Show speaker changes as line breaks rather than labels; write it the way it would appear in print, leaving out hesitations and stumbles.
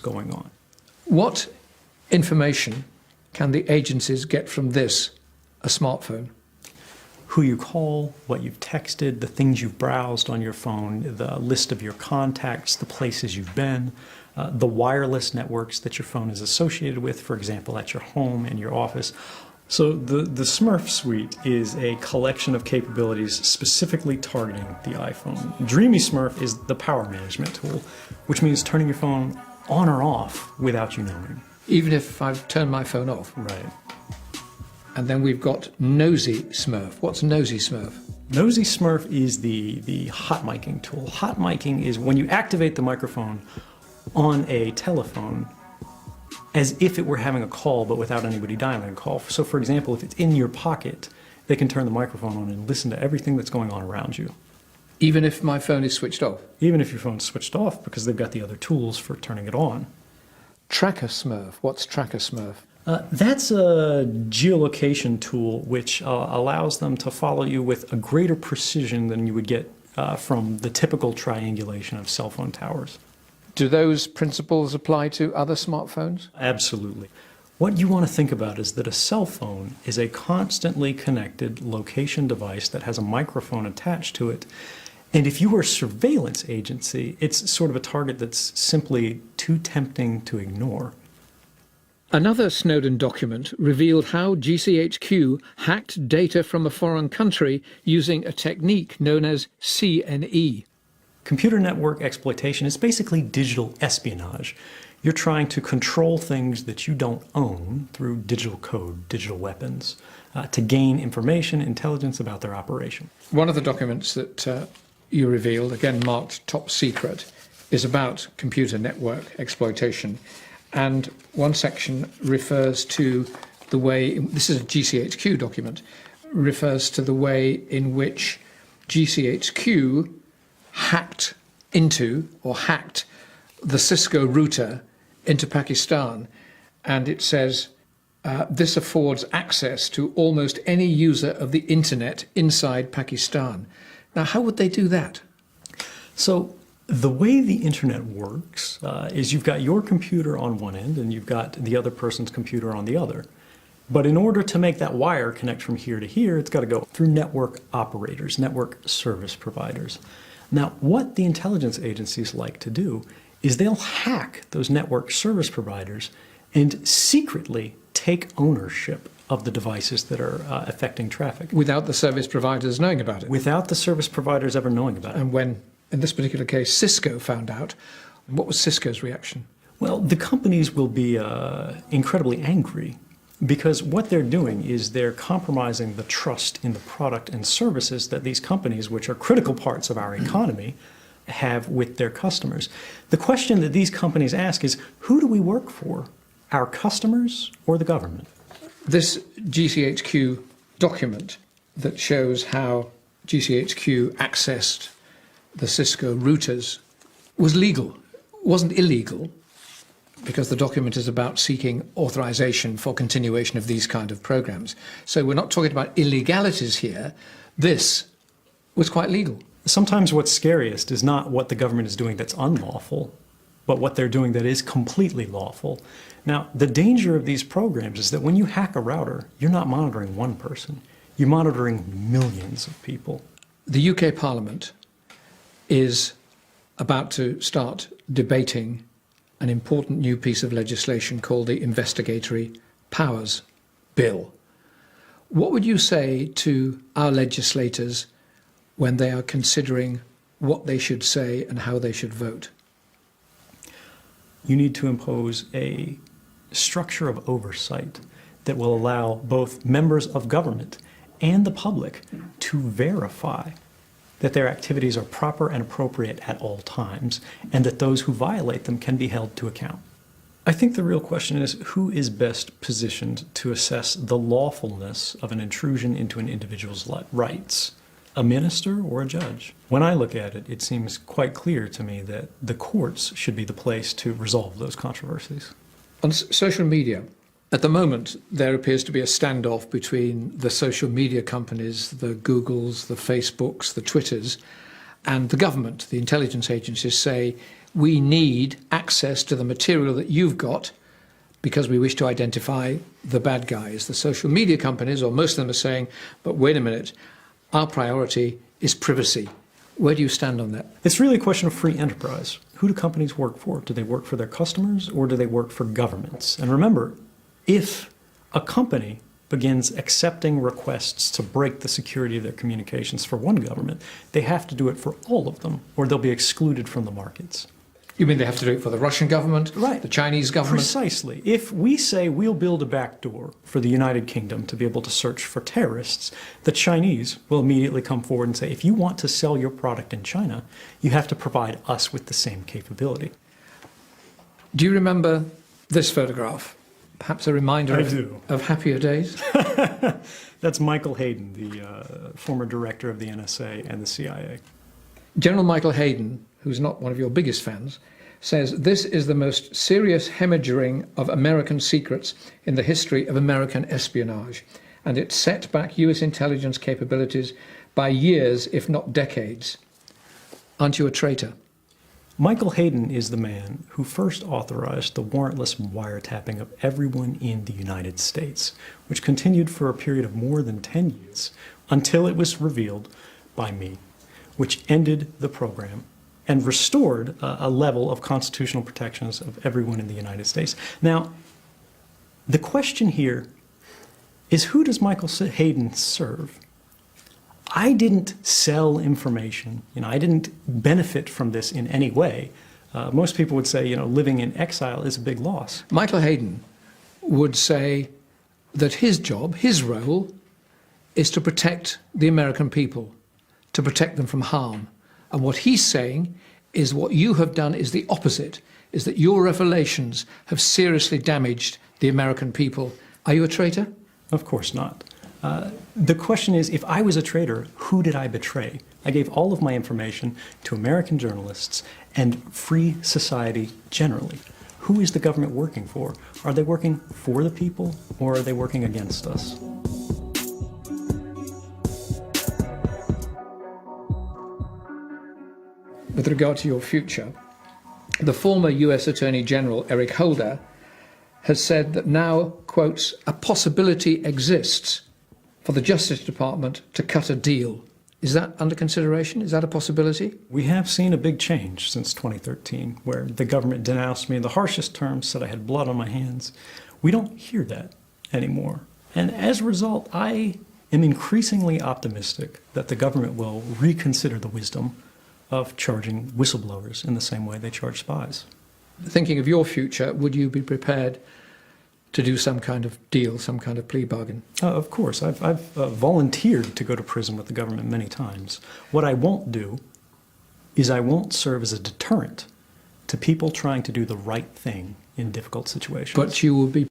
going on.
What information can the agencies get from this, a smartphone?
Who you call, what you've texted, the things you've browsed on your phone, the list of your contacts, the places you've been, the wireless networks that your phone is associated with, for example, at your home and your office. So the Smurf suite is a collection of capabilities specifically targeting the iPhone. Dreamy Smurf is the power management tool, which means turning your phone on or off without you knowing.
Even if I've turned my phone off?
Right.
And then we've got Nosy Smurf. What's Nosy Smurf?
Nosy Smurf is the hot miking tool. Hot miking is when you activate the microphone on a telephone as if it were having a call but without anybody dialing a call. So for example, if it's in your pocket, they can turn the microphone on and listen to everything that's going on around you.
Even if my phone is switched off?
Even if your phone's switched off, because they've got the other tools for turning it on.
Tracker Smurf. What's Tracker Smurf?
That's a geolocation tool which allows them to follow you with a greater precision than you would get from the typical triangulation of cell phone towers.
Do those principles apply to other smartphones?
Absolutely. What you want to think about is that a cell phone is a constantly connected location device that has a microphone attached to it. And if you were a surveillance agency, it's sort of a target that's simply too tempting to ignore.
Another Snowden document revealed how GCHQ hacked data from a foreign country using a technique known as CNE.
Computer network exploitation is basically digital espionage. You're trying to control things that you don't own through digital code, digital weapons, to gain information, intelligence about their operation.
One of the documents that you revealed, again marked top secret, is about computer network exploitation. And one section refers to the way, this is a GCHQ document, refers to the way in which GCHQ hacked into or hacked the Cisco router into Pakistan. And it says, this affords access to almost any user of the internet inside Pakistan. Now, how would they do that?
So the way the internet works is you've got your computer on one end and you've got the other person's computer on the other. But in order to make that wire connect from here to here, it's got to go through network operators, network service providers. Now, what the intelligence agencies like to do is they'll hack those network service providers and secretly take ownership of the devices that are affecting traffic.
Without the service providers knowing about it?
Without the service providers ever knowing about it.
And when, in this particular case, Cisco found out, what was Cisco's reaction?
Well, the companies will be incredibly angry because what they're doing is they're compromising the trust in the product and services that these companies, which are critical parts of our economy, have with their customers. The question that these companies ask is, who do we work for? Our customers or the government?
This GCHQ document that shows how GCHQ accessed the Cisco routers was legal, wasn't illegal, because the document is about seeking authorization for continuation of these kind of programs. So we're not talking about illegalities here. This was quite legal.
Sometimes what's scariest is not what the government is doing that's unlawful, but what they're doing that is completely lawful. Now, the danger of these programs is that when you hack a router, you're not monitoring one person. You're monitoring millions of people.
The UK Parliament is about to start debating an important new piece of legislation called the Investigatory Powers Bill. What would you say to our legislators when they are considering what they should say and how they should vote?
You need to impose a structure of oversight that will allow both members of government and the public to verify that their activities are proper and appropriate at all times, and that those who violate them can be held to account. I think the real question is, who is best positioned to assess the lawfulness of an intrusion into an individual's rights? A minister or a judge? When I look at it, it seems quite clear to me that the courts should be the place to resolve those controversies.
On social media, at the moment, there appears to be a standoff between the social media companies, the Googles, the Facebooks, the Twitters, and the government. The intelligence agencies say, we need access to the material that you've got because we wish to identify the bad guys. The social media companies, or most of them, are saying, but wait a minute, our priority is privacy. Where do you stand on that?
It's really a question of free enterprise. Who do companies work for? Do they work for their customers or do they work for governments? And remember, if a company begins accepting requests to break the security of their communications for one government, they have to do it for all of them or they'll be excluded from the markets.
You mean they have to do it for the Russian government,
Right.
the Chinese government?
Precisely. If we say we'll build a backdoor for the United Kingdom to be able to search for terrorists, the Chinese will immediately come forward and say, if you want to sell your product in China, you have to provide us with the same capability.
Do you remember this photograph? Perhaps a reminder of happier days?
That's Michael Hayden, the former director of the NSA and the CIA.
General Michael Hayden, who's not one of your biggest fans, says this is the most serious hemorrhaging of American secrets in the history of American espionage, and it set back US intelligence capabilities by years, if not decades. Aren't you a traitor?
Michael Hayden is the man who first authorized the warrantless wiretapping of everyone in the United States, which continued for a period of more than 10 years until it was revealed by me, which ended the program and restored a level of constitutional protections of everyone in the United States. Now, the question here is, who does Michael Hayden serve? I didn't sell information. I didn't benefit from this in any way. Most people would say, living in exile is a big loss.
Michael Hayden would say that his job, his role, is to protect the American people, to protect them from harm. And what he's saying is what you have done is the opposite, is that your revelations have seriously damaged the American people. Are you a traitor?
Of course not. The question is, if I was a traitor, who did I betray? I gave all of my information to American journalists and free society generally. Who is the government working for? Are they working for the people or are they working against us?
With regard to your future, the former US Attorney General Eric Holder has said that now, quotes, a possibility exists for the Justice Department to cut a deal. Is that under consideration? Is that a possibility?
We have seen a big change since 2013, where the government denounced me in the harshest terms, said I had blood on my hands. We don't hear that anymore. And as a result, I am increasingly optimistic that the government will reconsider the wisdom of charging whistleblowers in the same way they charge spies.
Thinking of your future, would you be prepared to do some kind of deal, some kind of plea bargain?
Of course. I've volunteered to go to prison with the government many times. What I won't do is I won't serve as a deterrent to people trying to do the right thing in difficult situations.
But you will be